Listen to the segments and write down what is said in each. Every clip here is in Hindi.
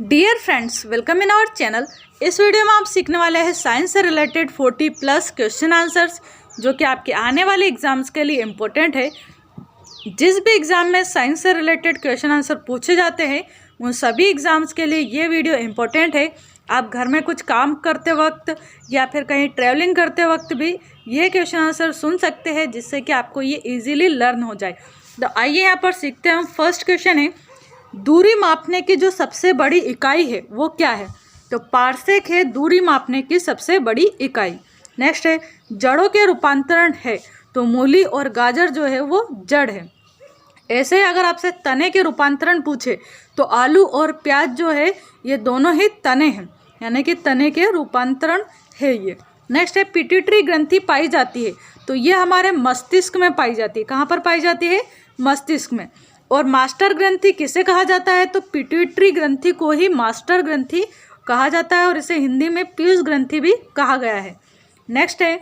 Dear friends, welcome in our channel. इस वीडियो में आप सीखने वाले हैं साइंस से रिलेटेड 40+ क्वेश्चन आंसर्स, जो कि आपके आने वाले एग्जाम्स के लिए इम्पोर्टेंट है। जिस भी एग्ज़ाम में साइंस से रिलेटेड क्वेश्चन आंसर पूछे जाते हैं उन सभी एग्ज़ाम्स के लिए ये वीडियो इम्पोर्टेंट है। आप घर में कुछ काम करते वक्त या फिर कहीं ट्रैवलिंग करते वक्त भी ये क्वेश्चन आंसर सुन सकते हैं, जिससे कि आपको ये ईजिली लर्न हो जाए। तो आइए यहाँ पर सीखते हैं। फर्स्ट क्वेश्चन है, दूरी मापने की जो सबसे बड़ी इकाई है वो क्या है? तो पारसेक है दूरी मापने की सबसे बड़ी इकाई। नेक्स्ट है, जड़ों के रूपांतरण है, तो मूली और गाजर जो है वो जड़ है। ऐसे ही अगर आपसे तने के रूपांतरण पूछे तो आलू और प्याज जो है ये दोनों ही तने हैं, यानी कि तने के रूपांतरण है ये। नेक्स्ट है, पिट्यूटरी ग्रंथि पाई जाती है, तो ये हमारे मस्तिष्क में पाई जाती है। कहाँ पर पाई जाती है? मस्तिष्क में। और मास्टर ग्रंथि किसे कहा जाता है? तो पिट्यूटरी ग्रंथि को ही मास्टर ग्रंथि कहा जाता है, और इसे हिंदी में पीयूष ग्रंथि भी कहा गया है। नेक्स्ट है,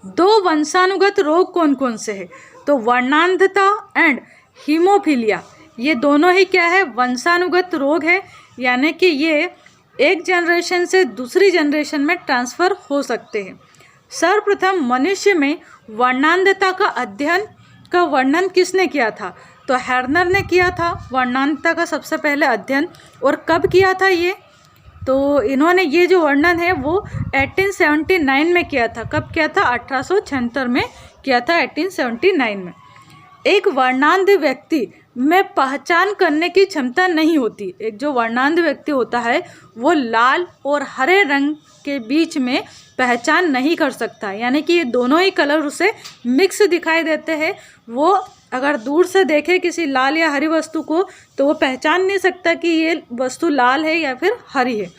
दो वंशानुगत रोग कौन कौन से हैं? तो वर्णांधता एंड हीमोफीलिया, ये दोनों ही क्या है? वंशानुगत रोग है, यानी कि ये एक जनरेशन से दूसरी जनरेशन में ट्रांसफ़र हो सकते हैं। सर्वप्रथम मनुष्य में वर्णांधता का अध्ययन का वर्णन किसने किया था? तो हर्नर ने किया था वर्णांधता का सबसे पहले अध्ययन। और कब किया था ये? तो इन्होंने ये जो वर्णन है वो 1879 में किया था। कब किया था? 1876 में किया था, 1879 में। एक वर्णांध व्यक्ति में पहचान करने की क्षमता नहीं होती। एक जो वर्णांध व्यक्ति होता है वो लाल और हरे रंग के बीच में पहचान नहीं कर सकता, यानी कि ये दोनों ही कलर उसे मिक्स दिखाई देते हैं। वो अगर दूर से देखे किसी लाल या हरी वस्तु को तो वो पहचान नहीं सकता कि ये वस्तु लाल है या फिर हरी है।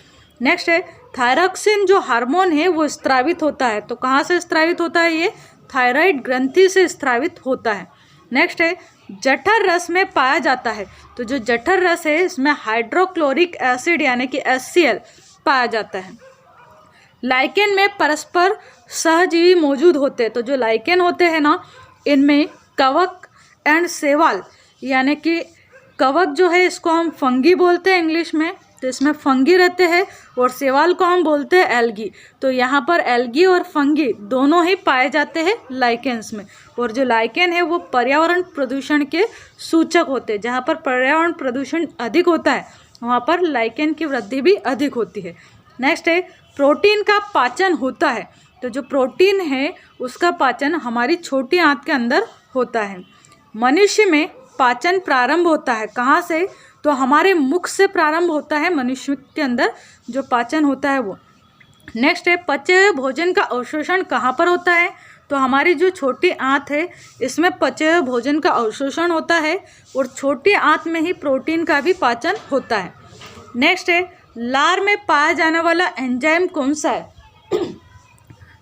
नेक्स्ट है, थायरॉक्सिन जो हार्मोन है वो स्रावित होता है, तो कहाँ से स्रावित होता है? ये थायराइड ग्रंथि से स्रावित होता है। नेक्स्ट है, जठर रस में पाया जाता है, तो जो जठर रस है इसमें हाइड्रोक्लोरिक एसिड यानी कि HCl पाया जाता है। लाइकेन में परस्पर सहजीवी मौजूद होते हैं, तो जो लाइकेन होते हैं ना इनमें कवक एंड शैवाल, यानी कि कवक जो है इसको हम फंगी बोलते हैं इंग्लिश में, तो इसमें फंगी रहते हैं, और शैवाल को हम बोलते हैं एल्गी। तो यहाँ पर एल्गी और फंगी दोनों ही पाए जाते हैं लाइकेन्स में। और जो लाइकेन है वो पर्यावरण प्रदूषण के सूचक होते हैं। जहाँ पर पर्यावरण प्रदूषण अधिक होता है वहाँ पर लाइकेन की वृद्धि भी अधिक होती है। नेक्स्ट है, प्रोटीन का पाचन होता है, तो जो प्रोटीन है उसका पाचन हमारी छोटी आंत के अंदर होता है। मनुष्य में पाचन प्रारंभ होता है कहाँ से? तो हमारे मुख से प्रारंभ होता है मनुष्य के अंदर जो पाचन होता है वो। नेक्स्ट है, पचे हुए भोजन का अवशोषण कहाँ पर होता है? तो हमारी जो छोटी आंत है इसमें पचे हुए भोजन का अवशोषण होता है, और छोटी आंत में ही प्रोटीन का भी पाचन होता है। नेक्स्ट है, लार में पाया जाने वाला एंजाइम कौन सा है?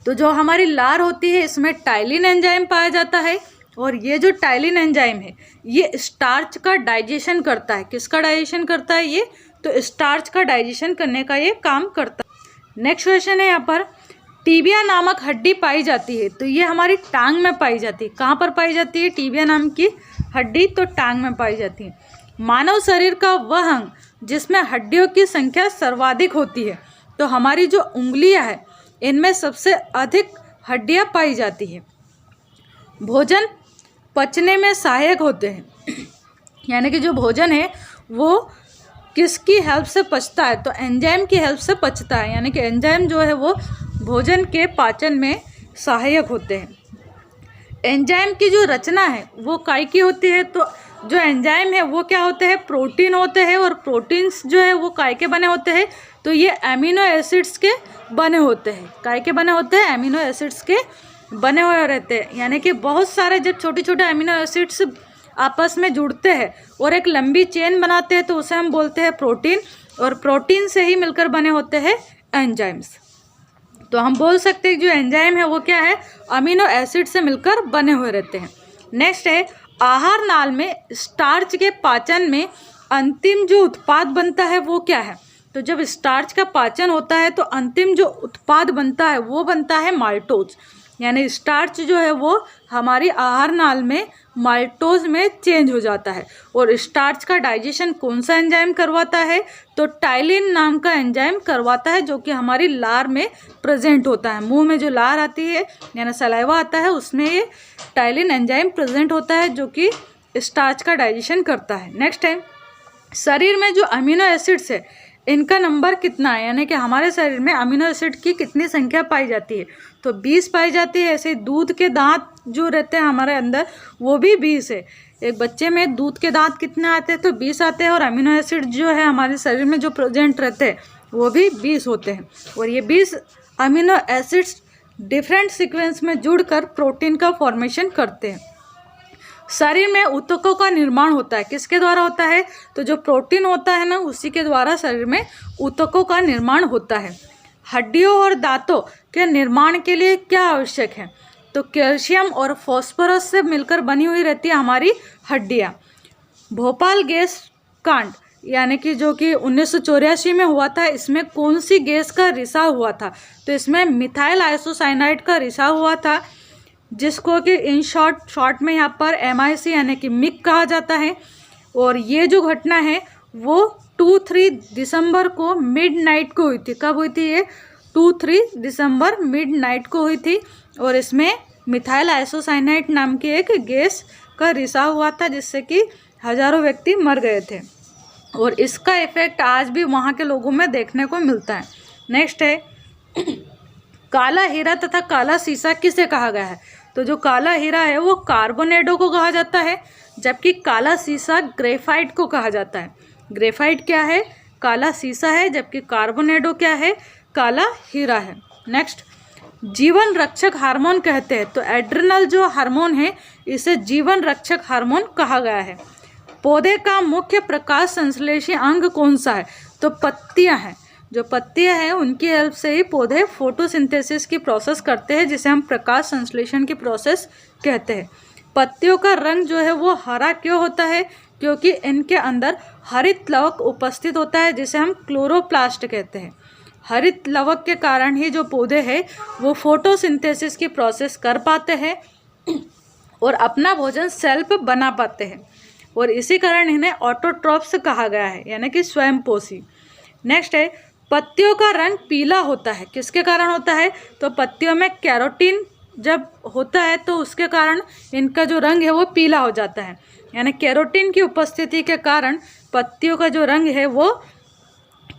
तो जो हमारी लार होती है इसमें टाइलिन एंजाइम पाया जाता है, और ये जो टाइलिन एंजाइम है ये स्टार्च का डाइजेशन करता है। किसका डाइजेशन करता है ये? तो स्टार्च का डाइजेशन करने का ये काम करता है। नेक्स्ट क्वेश्चन है यहाँ पर, टीबिया नामक हड्डी पाई जाती है, तो ये हमारी टांग में पाई जाती है। कहाँ पर पाई जाती है टीबिया नाम की हड्डी? तो टांग में पाई जाती है। मानव शरीर का वह अंग जिसमें हड्डियों की संख्या सर्वाधिक होती है, तो हमारी जो उंगलियां हैं इनमें सबसे अधिक हड्डियां पाई जाती है। भोजन पचने में सहायक होते हैं, यानी कि जो भोजन है वो किसकी हेल्प से पचता है? तो एंजाइम की हेल्प से पचता है, यानी कि एंजाइम जो है वो भोजन के पाचन में सहायक होते हैं। एंजाइम की जो रचना है वो काय की होती है? तो जो एंजाइम है वो क्या होते हैं? प्रोटीन होते हैं, और प्रोटीन्स जो है वो काय के बने होते हैं? तो ये अमीनो एसिड्स के बने होते हैं। काय के बने होते हैं? अमीनो एसिड्स के बने हुए रहते हैं, यानी कि बहुत सारे जब छोटे छोटे अमीनो एसिड्स आपस में जुड़ते हैं और एक लंबी चेन बनाते हैं तो उसे हम बोलते हैं प्रोटीन, और प्रोटीन से ही मिलकर बने होते हैं एंजाइम्स। तो हम बोल सकते हैं जो एंजाइम है वो क्या है? अमीनो एसिड से मिलकर बने हुए रहते हैं। नेक्स्ट है, आहार नाल में स्टार्च के पाचन में अंतिम जो उत्पाद बनता है वो क्या है? तो जब स्टार्च का पाचन होता है तो अंतिम जो उत्पाद बनता है वो बनता है माल्टोज, यानी स्टार्च जो है वो हमारी आहार नाल में माल्टोज में चेंज हो जाता है। और स्टार्च का डाइजेशन कौन सा एंजाइम करवाता है? तो टाइलिन नाम का एंजाइम करवाता है, जो कि हमारी लार में प्रेजेंट होता है। मुंह में जो लार आती है यानी सलाइवा आता है, उसमें ये टाइलिन एंजाइम प्रेजेंट होता है, जो कि स्टार्च का डाइजेशन करता है। नेक्स्ट है, शरीर में जो अमीनो एसिड्स है इनका नंबर कितना है, यानी कि हमारे शरीर में अमीनो एसिड की कितनी संख्या पाई जाती है? तो 20 पाई जाती है। ऐसे दूध के दांत जो रहते हैं हमारे अंदर वो भी 20 है। एक बच्चे में दूध के दांत कितने आते हैं? तो 20 आते हैं। और अमीनो एसिड जो है हमारे शरीर में जो प्रेजेंट रहते हैं वो भी 20 होते हैं। और ये 20 अमीनो एसिड्स डिफरेंट सीक्वेंस में जुड़कर प्रोटीन का फॉर्मेशन करते हैं। शरीर में ऊतकों का निर्माण होता है, किसके द्वारा होता है? तो जो प्रोटीन होता है ना, उसी के द्वारा शरीर में ऊतकों का निर्माण होता है। हड्डियों और दांतों के निर्माण के लिए क्या आवश्यक है? तो कैल्शियम और फास्फोरस से मिलकर बनी हुई रहती है हमारी हड्डियाँ। भोपाल गैस कांड यानी कि जो कि 1984 में हुआ था, इसमें कौन सी गैस का रिसाव हुआ था? तो इसमें मिथाइल आइसोसाइनाइड का रिसाव हुआ था, जिसको कि इन शॉर्ट में यहाँ पर MIC यानी कि मिक कहा जाता है। और ये जो घटना है वो 2-3 दिसंबर को मिडनाइट को हुई थी। कब हुई थी ये? 2-3 दिसंबर मिडनाइट को हुई थी। और इसमें मिथाइल आइसोसाइनाइड नाम की एक गैस का रिसाव हुआ था, जिससे कि हजारों व्यक्ति मर गए थे। और इसका इफेक्ट आज भी वहाँ के लोगों में देखने को मिलता है। नेक्स्ट है, काला हीरा तथा काला सीसा किसे कहा गया है? तो जो काला हीरा है वो कार्बोनेडो को कहा जाता है, जबकि काला सीसा ग्रेफाइट को कहा जाता है। ग्रेफाइट क्या है? काला सीसा है, जबकि कार्बोनेडो क्या है? काला हीरा है। नेक्स्ट, जीवन रक्षक हार्मोन कहते हैं। तो एड्रिनल जो हार्मोन है इसे जीवन रक्षक हार्मोन कहा गया है। पौधे का मुख्य प्रकाश संश्लेषी अंग कौन सा है? तो पत्तियां हैं। जो पत्तियां हैं उनकी हेल्प से ही पौधे फोटोसिंथेसिस की प्रोसेस करते हैं, जिसे हम प्रकाश संश्लेषण की प्रोसेस कहते हैं। पत्तियों का रंग जो है वो हरा क्यों होता है? क्योंकि इनके अंदर हरित लवक उपस्थित होता है, जिसे हम क्लोरोप्लास्ट कहते हैं। हरित लवक के कारण ही जो पौधे हैं वो फोटोसिंथेसिस की प्रोसेस कर पाते हैं और अपना भोजन सेल्फ बना पाते हैं। और इसी कारण इन्हें ऑटोट्रॉप्स कहा गया है, यानी कि स्वयंपोषी। नेक्स्ट है, पत्तियों का रंग पीला होता है, किसके कारण होता है? तो पत्तियों में कैरोटीन जब होता है तो उसके कारण इनका जो रंग है वो पीला हो जाता है, यानी कैरोटीन की उपस्थिति के कारण पत्तियों का जो रंग है वो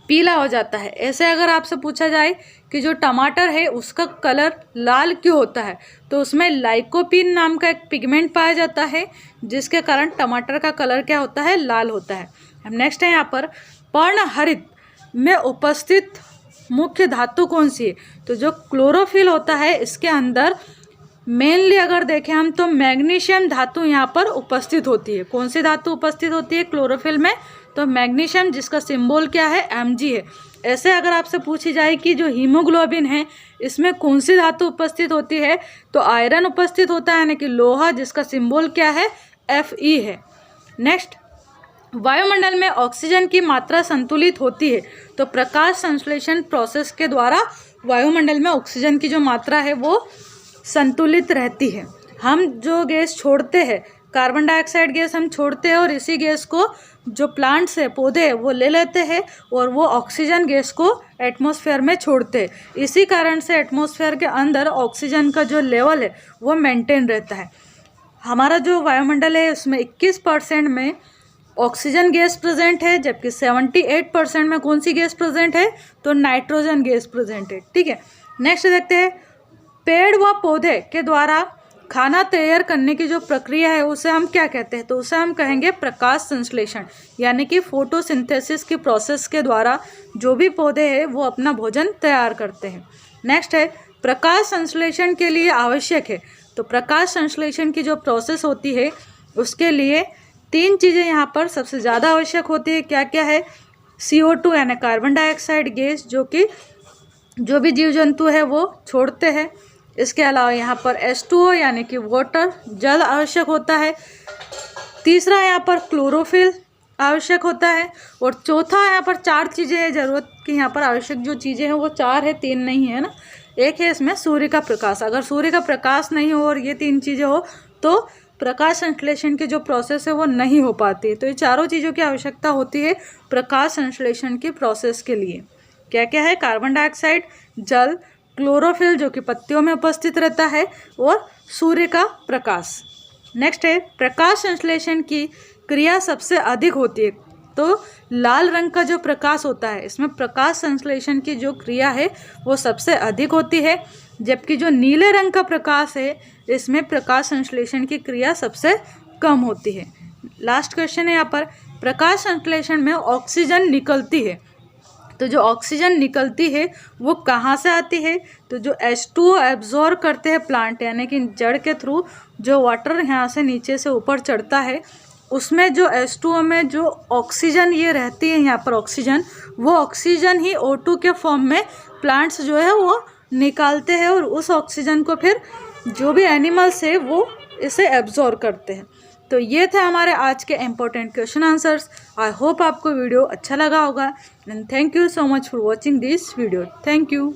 पीला हो जाता है। ऐसे अगर आपसे पूछा जाए कि जो टमाटर है उसका कलर लाल क्यों होता है, तो उसमें लाइकोपीन नाम का एक पिगमेंट पाया जाता है, जिसके कारण टमाटर का कलर क्या होता है? लाल होता है। अब नेक्स्ट है यहाँ पर, पर्णहरित में उपस्थित मुख्य धातु कौन सी है? तो जो क्लोरोफिल होता है इसके अंदर मेनली अगर देखें हम तो मैग्नीशियम धातु यहाँ पर उपस्थित होती है। कौन सी धातु उपस्थित होती है क्लोरोफिल में? तो मैग्नीशियम, जिसका सिंबल क्या है? Mg है। ऐसे अगर आपसे पूछी जाए कि जो हीमोग्लोबिन है इसमें कौन सी धातु उपस्थित होती है, तो आयरन उपस्थित होता है, यानी कि लोहा, जिसका सिंबल क्या है? Fe है। नेक्स्ट, वायुमंडल में ऑक्सीजन की मात्रा संतुलित होती है, तो प्रकाश संश्लेषण प्रोसेस के द्वारा वायुमंडल में ऑक्सीजन की जो मात्रा है वो संतुलित रहती है। हम जो गैस छोड़ते हैं, कार्बन डाइऑक्साइड गैस हम छोड़ते हैं, और इसी गैस को जो प्लांट्स है, पौधे है, वो ले लेते हैं और वो ऑक्सीजन गैस को एटमॉस्फेयर में छोड़ते हैं। इसी कारण से एटमॉस्फेयर के अंदर ऑक्सीजन का जो लेवल है वो मेंटेन रहता है। हमारा जो वायुमंडल है उसमें 21% में ऑक्सीजन गैस प्रेजेंट है, जबकि 78% में कौन सी गैस प्रेजेंट है? तो नाइट्रोजन गैस प्रेजेंट है। ठीक है, नेक्स्ट देखते हैं, पेड़ व पौधे के द्वारा खाना तैयार करने की जो प्रक्रिया है उसे हम क्या कहते हैं? तो उसे हम कहेंगे प्रकाश संश्लेषण, यानी कि फोटोसिंथेसिस की प्रोसेस के द्वारा जो भी पौधे हैं वो अपना भोजन तैयार करते हैं। नेक्स्ट है, प्रकाश संश्लेषण के लिए आवश्यक है। तो प्रकाश संश्लेषण की जो प्रोसेस होती है उसके लिए 3 चीज़ें यहाँ पर सबसे ज़्यादा आवश्यक होती है। क्या क्या है? CO2 यानी कार्बन डाइऑक्साइड गैस, जो कि जो भी जीव जंतु है वो छोड़ते हैं। इसके अलावा यहाँ पर H2O यानी कि वाटर, जल आवश्यक होता है। तीसरा यहाँ पर क्लोरोफिल आवश्यक होता है। और चौथा यहाँ पर 4 चीज़ें हैं ज़रूरत की, यहाँ पर आवश्यक जो चीज़ें हैं वो 4 है, 3 नहीं है ना। एक है इसमें सूर्य का प्रकाश, अगर सूर्य का प्रकाश नहीं हो और ये 3 चीज़ें हो तो प्रकाश संश्लेषण की जो प्रोसेस है वो नहीं हो पाती है। तो ये चारों चीज़ों की आवश्यकता होती है प्रकाश संश्लेषण की प्रोसेस के लिए। क्या क्या है? कार्बन डाइऑक्साइड, जल, क्लोरोफिल जो कि पत्तियों में उपस्थित रहता है, और सूर्य का प्रकाश। नेक्स्ट है, प्रकाश संश्लेषण की क्रिया सबसे अधिक होती है। तो लाल रंग का जो प्रकाश होता है, इसमें प्रकाश संश्लेषण की जो क्रिया है वो सबसे अधिक होती है, जबकि जो नीले रंग का प्रकाश है इसमें प्रकाश संश्लेषण की क्रिया सबसे कम होती है। लास्ट क्वेश्चन है यहाँ पर, प्रकाश संश्लेषण में ऑक्सीजन निकलती है, तो जो ऑक्सीजन निकलती है वो कहाँ से आती है? तो जो H2O एब्जॉर्ब करते हैं प्लांट, यानी कि जड़ के थ्रू जो वाटर यहाँ से नीचे से ऊपर चढ़ता है, उसमें जो H2O में जो ऑक्सीजन ये रहती है यहाँ पर ऑक्सीजन, वो ऑक्सीजन ही O2 के फॉर्म में प्लांट्स जो है वो निकालते हैं, और उस ऑक्सीजन को फिर जो भी एनिमल्स है वो इसे एब्जॉर्ब करते हैं। तो ये थे हमारे आज के important question answers. I hope आपको वीडियो अच्छा लगा होगा, and thank you so much for watching this video. Thank you.